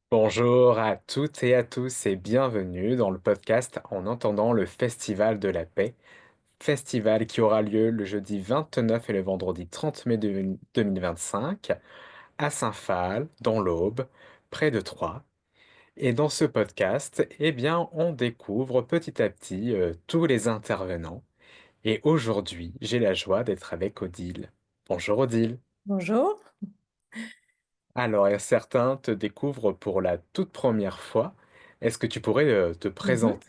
Bonjour à toutes et à tous et bienvenue dans le podcast En entendant le Festival de la paix, festival qui aura lieu le jeudi 29 et le vendredi 30 mai 2025 à Saint-Phal, dans l'Aube, près de Troyes. Et dans ce podcast, on découvre petit à petit tous les intervenants. Et aujourd'hui, j'ai la joie d'être avec Odile. Bonjour Odile. Bonjour. Alors, certains te découvrent pour la toute première fois. Est-ce que tu pourrais te Mhm. présenter?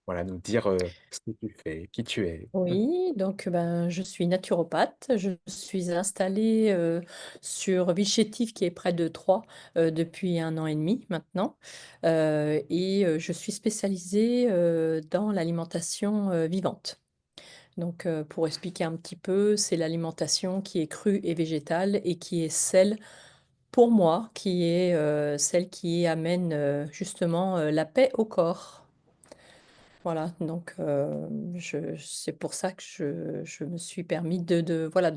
Voilà, nous dire, ce que tu fais, qui tu es. Oui, donc ben, je suis naturopathe. Je suis installée sur Vichétif, qui est près de Troyes, depuis 1 an et demi maintenant. Je suis spécialisée dans l'alimentation vivante. Donc, pour expliquer un petit peu, c'est l'alimentation qui est crue et végétale et qui est celle, pour moi, qui est celle qui amène justement la paix au corps. Voilà, donc c'est pour ça que je me suis permis voilà,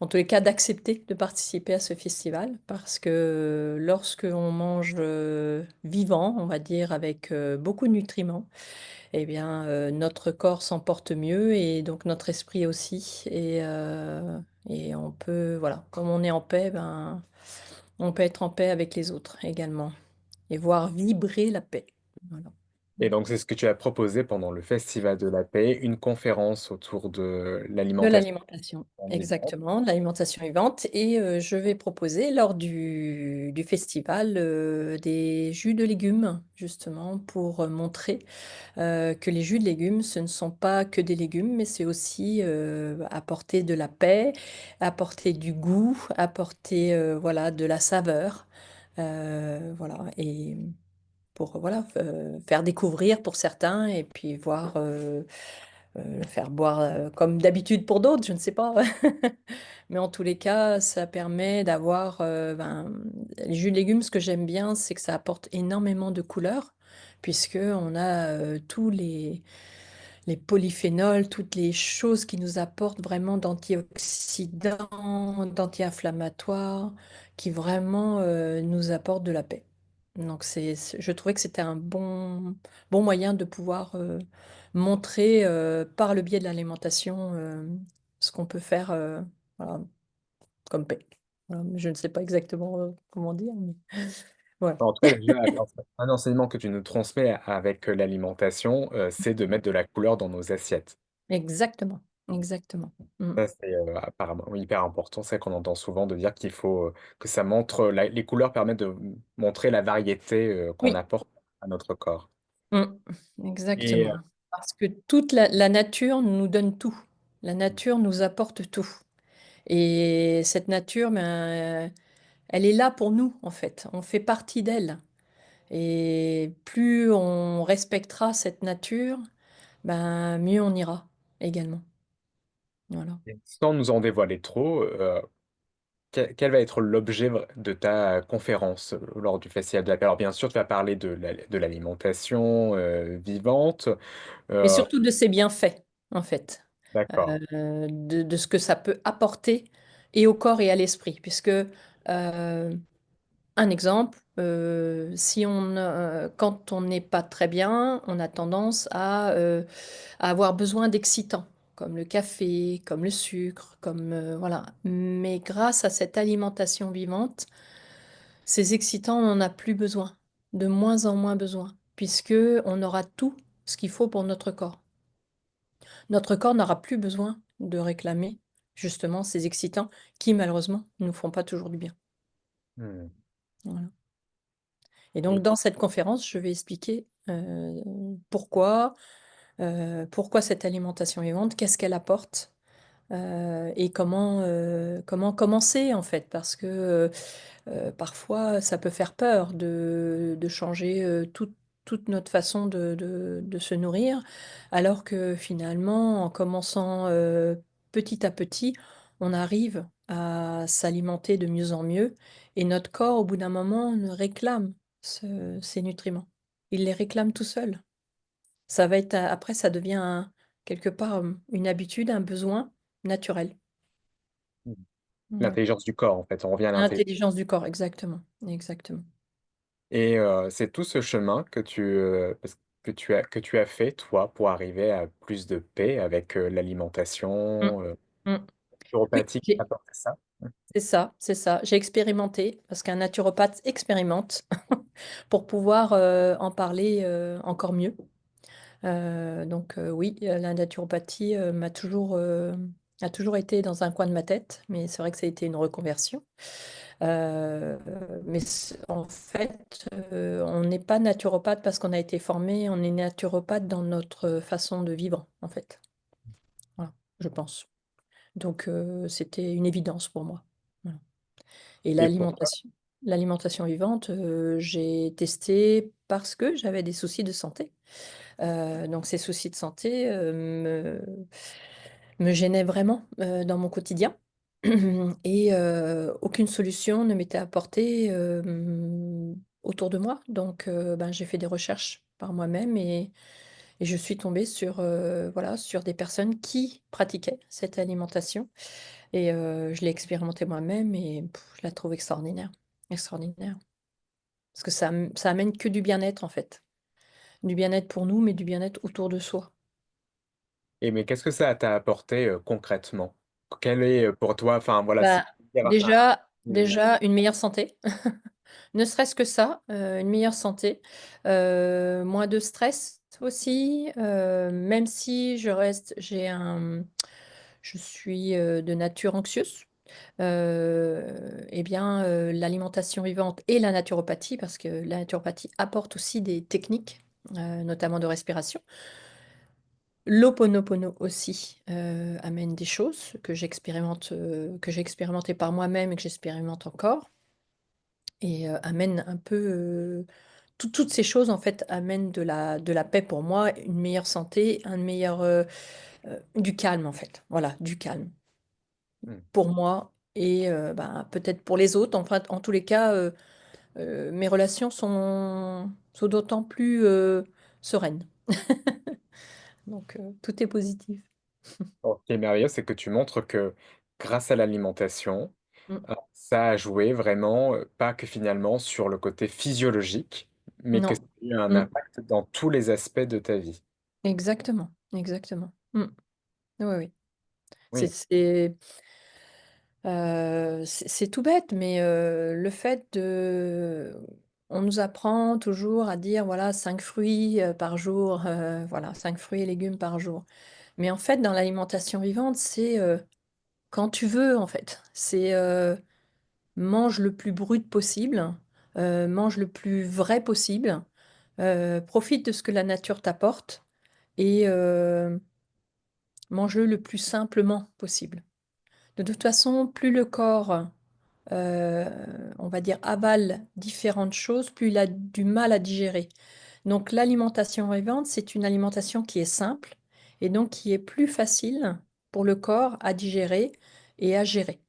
en tous les cas, d'accepter de participer à ce festival, parce que lorsque on mange vivant, on va dire, avec beaucoup de nutriments, eh bien, notre corps s'en porte mieux et donc notre esprit aussi. Et on peut, voilà, comme on est en paix, ben, on peut être en paix avec les autres également et voir vibrer la paix. Voilà. Et donc c'est ce que tu as proposé pendant le Festival de la paix, une conférence autour de De l'alimentation l'alimentation, vivante. exactement, de l'alimentation vivante. Et je vais proposer lors du festival des jus de légumes, justement, pour montrer que les jus de légumes, ce ne sont pas que des légumes, mais c'est aussi apporter de la paix, apporter du goût, apporter voilà, de la saveur. Voilà, et pour voilà, faire découvrir pour certains et puis voir. Faire boire comme d'habitude pour d'autres, je ne sais pas. Mais en tous les cas, ça permet d'avoir ben, les jus de légumes. Ce que j'aime bien, c'est que ça apporte énormément de couleurs, puisque on a tous les polyphénols, toutes les choses qui nous apportent vraiment d'antioxydants, d'anti-inflammatoires, qui vraiment nous apportent de la paix. Donc je trouvais que c'était un bon moyen de pouvoir montrer par le biais de l'alimentation ce qu'on peut faire voilà, comme paix. Voilà, je ne sais pas exactement comment dire, mais voilà. En tout cas, déjà, un enseignement que tu nous transmets avec l'alimentation, c'est de mettre de la couleur dans nos assiettes. Exactement, exactement. Mm. Ça, c'est, apparemment hyper important. C'est qu'on entend souvent de dire qu'il faut, que ça montre les couleurs permettent de montrer la variété, qu'on Oui. apporte à notre corps. Mm, Et exactement. Parce que toute la nature nous donne tout. La nature nous apporte tout. Et cette nature, ben, elle est là pour nous, en fait. On fait partie d'elle. Et plus on respectera cette nature, ben, mieux on ira également. Voilà. sans nous en dévoiler trop, quel va être l'objet de ta conférence lors du Festival de la paix? Alors bien sûr, tu vas parler de l'alimentation vivante. Mais Euh, surtout de ses bienfaits, en fait. d'accord. De ce que ça peut apporter et au corps et à l'esprit. Puisque un exemple, si quand on n'est pas très bien, on a tendance à avoir besoin d'excitants, comme le café, comme le sucre, comme voilà. Mais grâce à cette alimentation vivante, ces excitants, on n'en a plus besoin, de moins en moins besoin, puisque on aura tout ce qu'il faut pour notre corps. Notre corps n'aura plus besoin de réclamer justement ces excitants qui, malheureusement, ne nous font pas toujours du bien. Hmm. Voilà. Et donc, Et dans cette conférence, je vais expliquer pourquoi, pourquoi cette alimentation vivante, qu'est-ce qu'elle apporte et comment commencer en fait, parce que parfois ça peut faire peur de changer toute notre façon de se nourrir, alors que finalement, en commençant petit à petit, on arrive à s'alimenter de mieux en mieux et notre corps, au bout d'un moment, réclame ces nutriments. Il les réclame tout seul. Ça va être, après, ça devient quelque part une habitude, un besoin naturel. Voilà. l'intelligence du corps, en fait, on revient à l'intelligence. L'intelligence du corps, exactement. Exactement. Et c'est tout ce chemin que tu as fait, toi, pour arriver à plus de paix avec, Mm, l'alimentation, mm. Oui, naturopathique t'a apporté ça? Mmh. c'est ça, c'est ça. J'ai expérimenté parce qu'un naturopathe expérimente pour pouvoir en parler encore mieux. Donc oui, la naturopathie a toujours été dans un coin de ma tête, mais c'est vrai que ça a été une reconversion. Euh, En fait, on n'est pas naturopathe parce qu'on a été formé, on est naturopathe dans notre façon de vivre, en fait. Voilà, je pense. Donc c'était une évidence pour moi. Voilà. Et Et pourquoi? l'alimentation vivante, j'ai testé parce que j'avais des soucis de santé. Donc ces soucis de santé me gênaient vraiment dans mon quotidien. Et aucune solution ne m'était apportée autour de moi. Donc ben, j'ai fait des recherches par moi-même et je suis tombée sur, voilà, sur des personnes qui pratiquaient cette alimentation. Et je l'ai expérimenté moi-même et je la trouve extraordinaire. Extraordinaire. Parce que ça amène que du bien-être en fait. Du bien-être pour nous, mais du bien-être autour de soi. Et mais qu'est-ce que ça t'a apporté, concrètement? Quel est, pour toi, enfin, voilà, si Bah, tu peux dire un déjà une meilleure santé. Ne serait-ce que ça, une meilleure santé, moins de stress aussi, même si je suis de nature anxieuse. Eh bien, l'alimentation vivante et la naturopathie, parce que la naturopathie apporte aussi des techniques, notamment de respiration. L'Ho'oponopono aussi amène des choses que j'ai expérimenté par moi-même et que j'expérimente encore, et amène un peu toutes ces choses en fait amènent de la paix pour moi, une meilleure santé, du calme en fait. Voilà, du calme mmh. pour moi et ben, peut-être pour les autres. Enfin, en tous les cas, mes relations sont d'autant plus sereines. Donc, tout est positif. Alors, ce qui est merveilleux, c'est que tu montres que grâce à l'alimentation, Mm. ça a joué vraiment, pas que finalement sur le côté physiologique, mais que ça Non. a eu un Mm. impact dans tous les aspects de ta vie. Exactement, exactement. Mm. Oui, oui. C'est Oui. c'est, c'est tout bête, mais le fait de... On nous apprend toujours à dire, voilà, 5 fruits par jour, voilà, 5 fruits et légumes par jour. Mais en fait, dans l'alimentation vivante, c'est quand tu veux, en fait. C'est mange le plus brut possible, mange le plus vrai possible, profite de ce que la nature t'apporte et mange-le le plus simplement possible. De toute façon, plus le corps, on va dire, avale différentes choses, plus il a du mal à digérer. Donc l'alimentation vivante, c'est une alimentation qui est simple et donc qui est plus facile pour le corps à digérer et à gérer.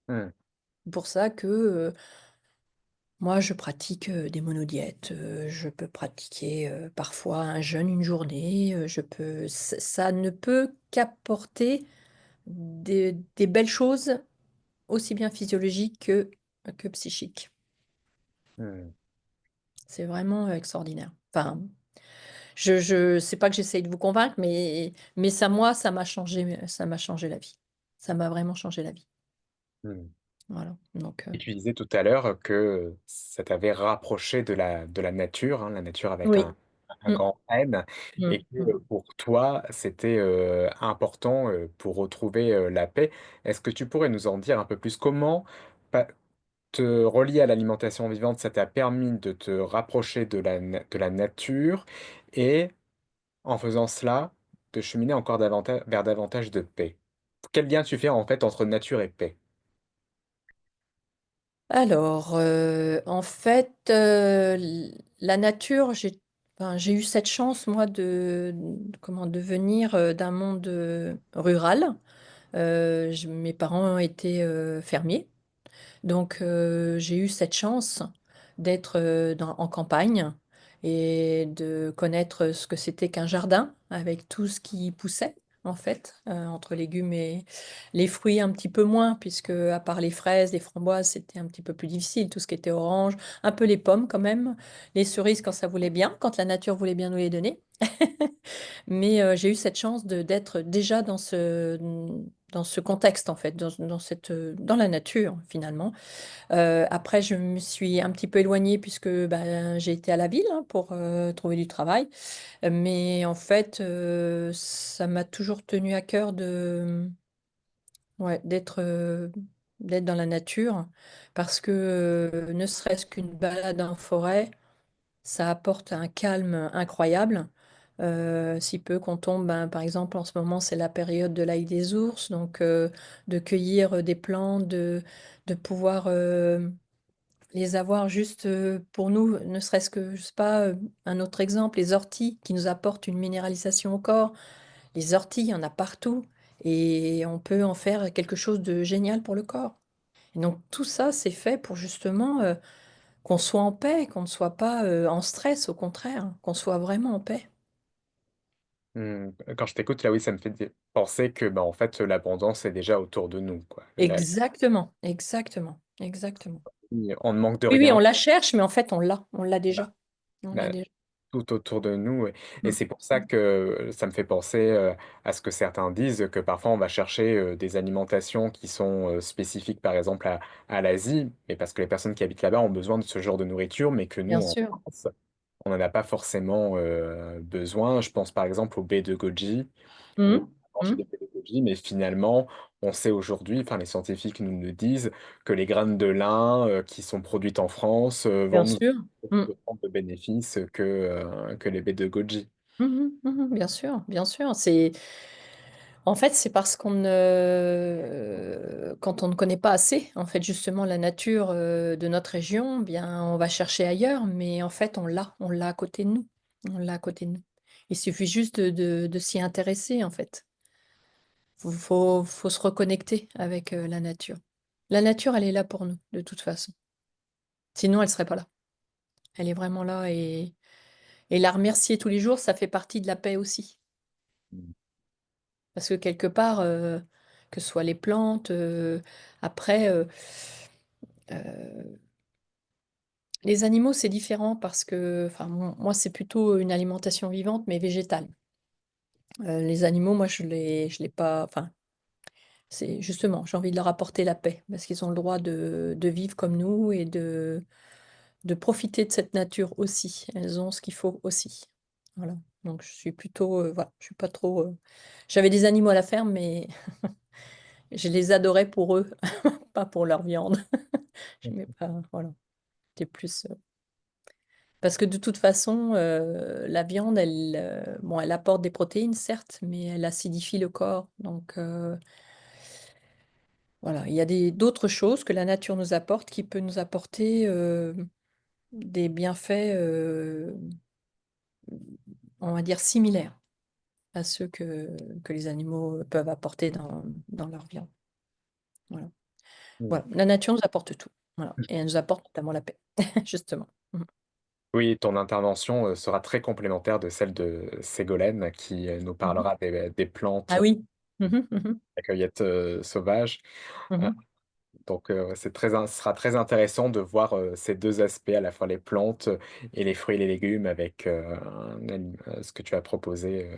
Mmh. C'est pour ça que moi, je pratique des monodiètes. Je peux pratiquer parfois un jeûne une journée. Ça ne peut qu'apporter des belles choses, aussi bien physiologiques que psychiques. Mmh. C'est vraiment extraordinaire. Enfin, je sais pas que j'essaye de vous convaincre, mais ça, moi, ça m'a changé la vie. Ça m'a vraiment changé la vie. Mmh. Voilà. Donc, Et tu disais tout à l'heure que ça t'avait rapproché de la nature, hein, la nature avec oui. un Mm, grand N, mm, et que mm. pour toi, c'était, important, pour retrouver, la paix. Est-ce que tu pourrais nous en dire un peu plus? Comment pa te relier à l'alimentation vivante, ça t'a permis de te rapprocher de la nature et en faisant cela, de cheminer encore vers davantage de paix? Quel lien tu fais, en fait, entre nature et paix? Alors, en fait, la nature, enfin, j'ai eu cette chance, moi, comment, de venir d'un monde rural. Mes parents étaient fermiers, donc j'ai eu cette chance d'être en campagne et de connaître ce que c'était qu'un jardin avec tout ce qui poussait. en fait, entre légumes et les fruits un petit peu moins, puisque à part les fraises, les framboises, c'était un petit peu plus difficile, tout ce qui était orange, un peu les pommes quand même, les cerises quand ça voulait bien, quand la nature voulait bien nous les donner. Mais j'ai eu cette chance d'être déjà dans ce contexte, en fait, dans la nature, finalement. Après, je me suis un petit peu éloignée puisque ben, j'ai été à la ville hein, pour trouver du travail. Mais en fait, ça m'a toujours tenu à cœur ouais, d'être dans la nature parce que ne serait-ce qu'une balade en forêt, ça apporte un calme incroyable. Si peu qu'on tombe, ben, par exemple, en ce moment, c'est la période de l'ail des ours, donc de cueillir des plantes, de pouvoir les avoir juste pour nous, ne serait-ce que, je sais pas, un autre exemple, les orties qui nous apportent une minéralisation au corps. Les orties, il y en a partout et on peut en faire quelque chose de génial pour le corps. Et donc tout ça, c'est fait pour justement qu'on soit en paix, qu'on ne soit pas en stress, au contraire, qu'on soit vraiment en paix. Mmh, quand je t'écoute là, oui, ça me fait penser que, bah, en fait, l'abondance est déjà autour de nous, quoi. Là, Exactement, exactement, exactement. on ne manque de Oui, oui, rien. on la cherche, mais en fait, on l'a Voilà. déjà. On l'a Là, déjà. tout autour de nous et Mm. c'est pour ça que ça me fait penser, à ce que certains disent que parfois on va chercher, des alimentations qui sont, spécifiques par exemple à l'Asie, mais parce que les personnes qui habitent là-bas ont besoin de ce genre de nourriture, mais que nous Bien en sûr. France, on n'en a pas forcément, besoin. Je pense par exemple aux baies de goji. On Mm. mange des Mm. pédagogies, mais finalement, on sait aujourd'hui, enfin les scientifiques nous le disent, que les graines de lin, qui sont produites en France, vont Bien nous sûr. Mm. apporter autant de bénéfices que les baies de goji. Mhm, mhm, bien sûr, bien sûr. En fait, c'est parce quand on ne connaît pas assez, en fait, justement, la nature de notre région, bien, on va chercher ailleurs, mais en fait, on l'a à côté de nous. On l'a à côté de nous. Il suffit juste de s'y intéresser, en fait. Faut se reconnecter avec la nature. La nature, elle est là pour nous, de toute façon. Sinon, elle serait pas là. Elle est vraiment là et la remercier tous les jours, ça fait partie de la paix aussi. Parce que quelque part, que ce soit les plantes, après, les animaux, c'est différent parce que, enfin, moi, c'est plutôt une alimentation vivante, mais végétale. Les animaux, moi, je l'ai pas, enfin, c'est justement, j'ai envie de leur apporter la paix parce qu'ils ont le droit de vivre comme nous et de profiter de cette nature aussi. Elles ont ce qu'il faut aussi. Voilà. Donc, je suis plutôt, voilà, je suis pas trop. J'avais des animaux à la ferme, mais je les adorais pour eux, pas pour leur viande. J'aimais pas, voilà. C'était plus, parce que de toute façon, la viande, bon, elle apporte des protéines, certes, mais elle acidifie le corps. Donc, voilà, il y a d'autres choses que la nature nous apporte qui peut nous apporter des bienfaits, on va dire, similaires à ceux que les animaux peuvent apporter dans leur viande. Voilà. Mmh. Voilà. La nature nous apporte tout. Voilà. Et elle nous apporte notamment la paix, justement. Mhm. Oui, ton intervention, sera très complémentaire de celle de Ségolène qui, nous Mhm. parlera des plantes, Ah oui. Mhm, mhm, la cueillette, sauvage. Heu, mhm, donc ouais, ce sera très intéressant de voir, ces 2 aspects, à la fois les plantes et les fruits et les légumes avec, ce que tu as proposé,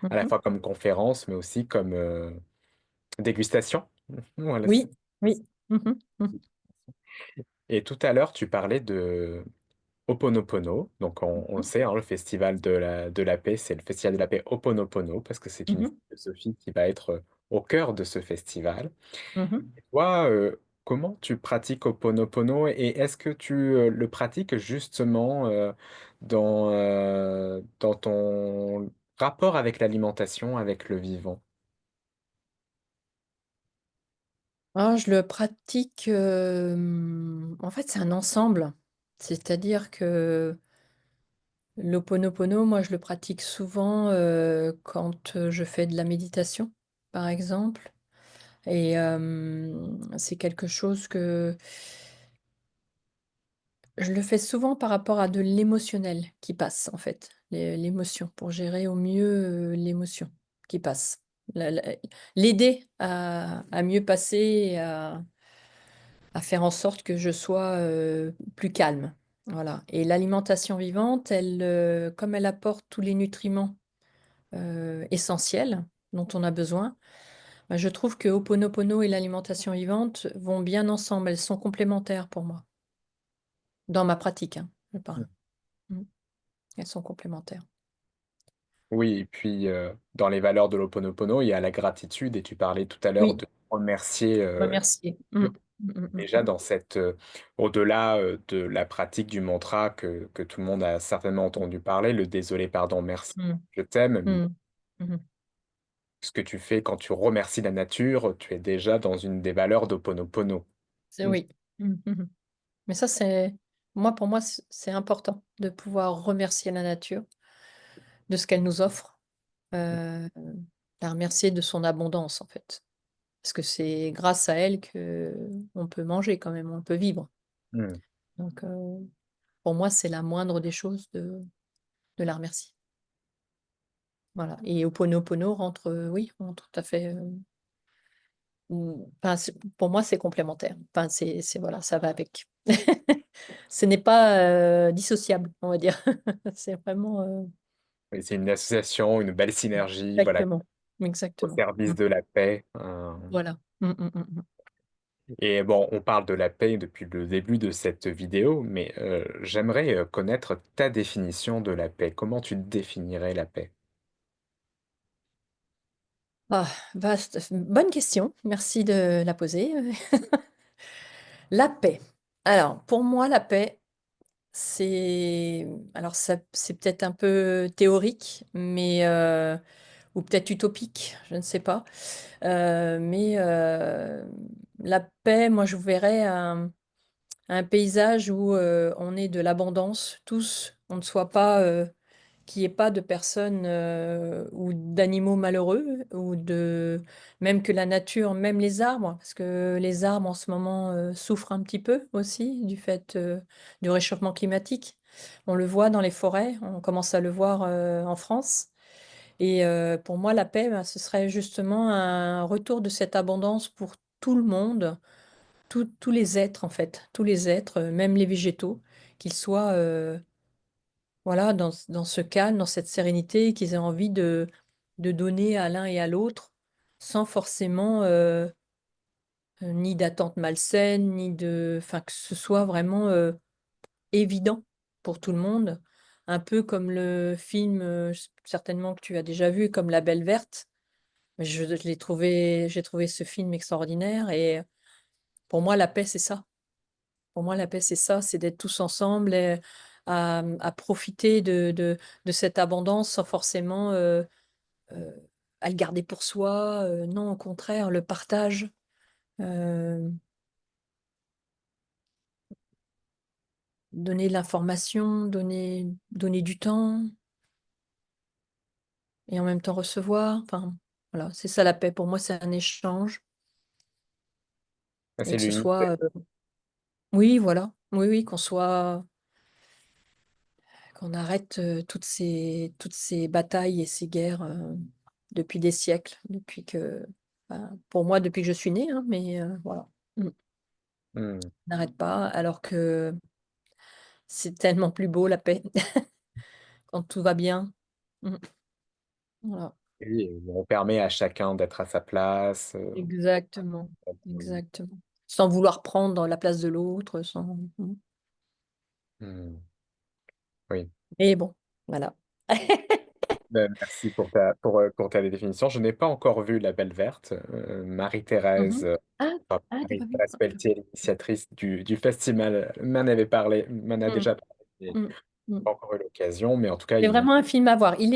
à la mhm. fois comme conférence, mais aussi comme, dégustation. Voilà, Oui, oui. Mhm, mhm, et tout à l'heure, tu parlais de Ho'oponopono, donc on le mhm, sait, hein, le festival de la paix, c'est le festival de la paix Ho'oponopono parce que c'est une mhm, philosophie qui va être, au cœur de ce festival. mhm. Toi, comment tu pratiques Ho'oponopono et est-ce que tu, le pratiques justement, dans ton rapport avec l'alimentation, avec le vivant? Ah, je le pratique, en fait, c'est un ensemble. C'est-à-dire que l'Ho'oponopono, moi, je le pratique souvent quand je fais de la méditation, par exemple. Et c'est quelque chose que je le fais souvent par rapport à de l'émotionnel qui passe, en fait, l'émotion, pour gérer au mieux l'émotion. qui passe. L'aider à mieux passer et à faire en sorte que je sois plus calme. Voilà. Et l'alimentation vivante, comme elle apporte tous les nutriments essentiels dont on a besoin, bah, je trouve que Ho'oponopono et l'alimentation vivante vont bien ensemble. Elles sont complémentaires pour moi, dans ma pratique, hein, je parle. Mm. Elles sont complémentaires. Oui, et puis dans les valeurs de l'Ho'oponopono, il y a la gratitude, et tu parlais tout à l'heure Oui, de remercier remercier. déjà dans cette, au-delà de la pratique du mantra que tout le monde a certainement entendu parler, le désolé, pardon, merci, Mm, je t'aime. mm, mhm. Ce que tu fais quand tu remercies la nature, tu es déjà dans une des valeurs d'Ho'oponopono. Mm. Oui. Mhm. Mais ça, pour moi, c'est important de pouvoir remercier la nature de ce qu'elle nous offre, euh, la remercier de son abondance, en fait. Parce que c'est grâce à elle que on peut manger quand même, on peut vivre. Mm. Donc, pour moi, c'est la moindre des choses de la remercier. Voilà. Et Ho'oponopono rentre, oui, rentre tout à fait. Enfin, pour moi, c'est complémentaire. Enfin, voilà, ça va avec. Ce n'est pas dissociable, on va dire. C'est vraiment Et c'est une association, une belle synergie, voilà, exactement, au exactement. service de la paix. Voilà. Mm. Et bon, on parle de la paix depuis le début de cette vidéo, mais j'aimerais connaître ta définition de la paix. Comment tu définirais la paix? Ah, bonne question. Merci de la poser. La paix. Alors, pour moi, la paix, alors c'est peut-être un peu théorique, mais ou peut-être utopique, je ne sais pas. Mais la paix, moi, je verrais un paysage où on est de l'abondance, tous, on ne soit pas, qu'il n'y ait pas de personnes ou d'animaux malheureux, même que la nature, même les arbres, parce que les arbres en ce moment souffrent un petit peu aussi du fait du réchauffement climatique. On le voit dans les forêts, on commence à le voir en France. Et pour moi, la paix, ben, ce serait justement un retour de cette abondance pour tout le monde, tous les êtres en fait, tous les êtres, même les végétaux, qu'ils soient voilà, dans ce calme, dans cette sérénité, qu'ils aient envie de donner à l'un et à l'autre, sans forcément ni d'attente malsaine, enfin que ce soit vraiment évident pour tout le monde, un peu comme le film certainement que tu as déjà vu, comme La Belle Verte. J'ai trouvé ce film extraordinaire et pour moi, la paix, c'est ça. Pour moi, la paix, c'est ça, c'est d'être tous ensemble et à profiter de cette abondance sans forcément euh, à le garder pour soi. Non, au contraire, le partage, euh, donner de l'information, donner du temps et en même temps recevoir. Enfin, voilà, c'est ça la paix. Pour moi, c'est un échange Ah, et c'est que ce l'unité. soit, oui, voilà, oui, oui, qu'on arrête toutes ces batailles et ces guerres depuis des siècles, pour moi, depuis que je suis née, hein, mais voilà. On Hmm. n'arrête pas, alors que c'est tellement plus beau la paix quand tout va bien. Mm. Voilà. Oui, on permet à chacun d'être à sa place. Exactement, exactement. Sans vouloir prendre la place de l'autre, sans. Mm. Hmm. Oui. Mais bon, voilà. Merci pour ta définition. Je n'ai pas encore vu La Belle Verte. Marie-Thérèse, Mhm. Ah, t'as pas vu? Marie-Thérèse Pelletier, l'initiatrice du festival, m'en a Mm, déjà parlé. J'ai mm, mm. pas encore eu l'occasion, mais en tout cas, C'est vraiment un film à voir. Il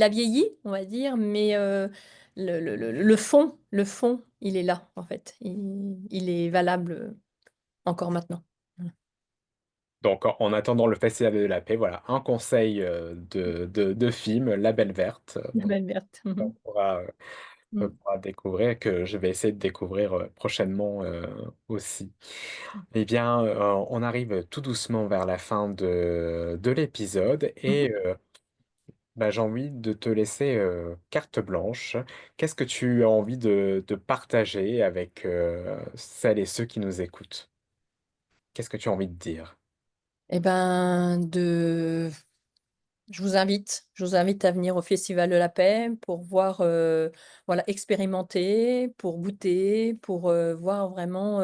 a vieilli, on va dire, mais le fond, il est là, en fait. Il est valable encore maintenant. Voilà. donc en attendant le Festival de la Paix, voilà, un conseil de film, La Belle Verte. La belle verte. On Mhm. pourra, on Mm. pourra découvrir, que je vais essayer de découvrir prochainement aussi. Eh bien, on arrive tout doucement vers la fin de l'épisode, Mhm. et Bah, j'ai envie de te laisser, carte blanche. Qu'est-ce que tu as envie de partager avec, celles et ceux qui nous écoutent? Qu'est-ce que tu as envie de dire? Eh ben, je vous invite à venir au Festival de la Paix pour voir, voilà, expérimenter, pour goûter, pour voir vraiment,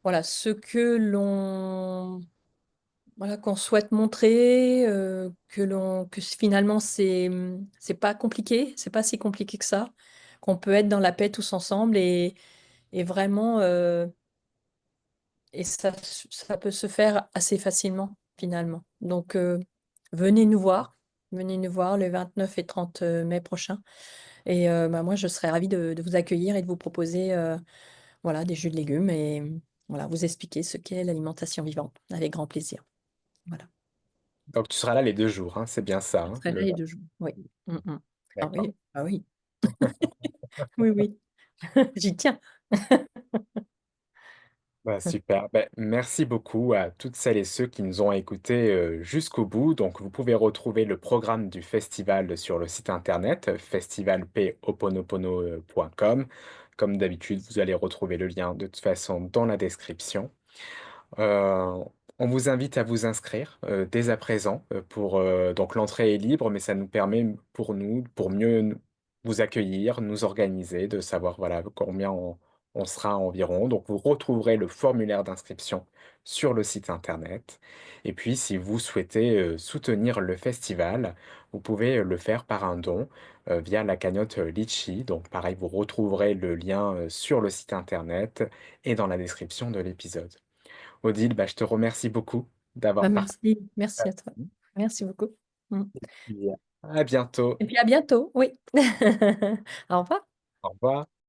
voilà, ce que voilà, qu'on souhaite montrer, finalement c'est pas compliqué, c'est pas si compliqué que ça, qu'on peut être dans la paix tous ensemble et vraiment, et ça peut se faire assez facilement finalement. Donc, venez nous voir, venez nous voir le 29 et 30 mai prochain. Et bah, moi, je serais ravie de vous accueillir et de vous proposer voilà, des jus de légumes et voilà, vous expliquer ce qu'est l'alimentation vivante avec grand plaisir. Voilà. Donc tu seras là les 2 jours, hein, c'est bien ça, Je hein? serai là les 2 jours. Oui. Mm, mm. Ah D'accord. oui, ah oui. Oui, oui. J'y tiens. Bah, super. Beh, merci beaucoup à toutes celles et ceux qui nous ont écoutés, jusqu'au bout. Donc vous pouvez retrouver le programme du festival sur le site internet, festivalponopono.com. Comme d'habitude, vous allez retrouver le lien de toute façon dans la description. Heu, on vous invite à vous inscrire, dès à présent, pour, donc l'entrée est libre, mais ça nous permet, pour nous, pour mieux vous accueillir, nous organiser, de savoir, voilà, combien on sera environ. Donc vous retrouverez le formulaire d'inscription sur le site internet et puis si vous souhaitez, soutenir le festival, vous pouvez, le faire par un don, via la cagnotte, Litchi. Donc pareil, vous retrouverez le lien, sur le site internet et dans la description de l'épisode. Odile, bah, je te remercie beaucoup Bah, d'avoir partagé. merci, merci à toi. Merci beaucoup. Mm. À bientôt. Et puis à bientôt, oui. Au revoir. Au revoir.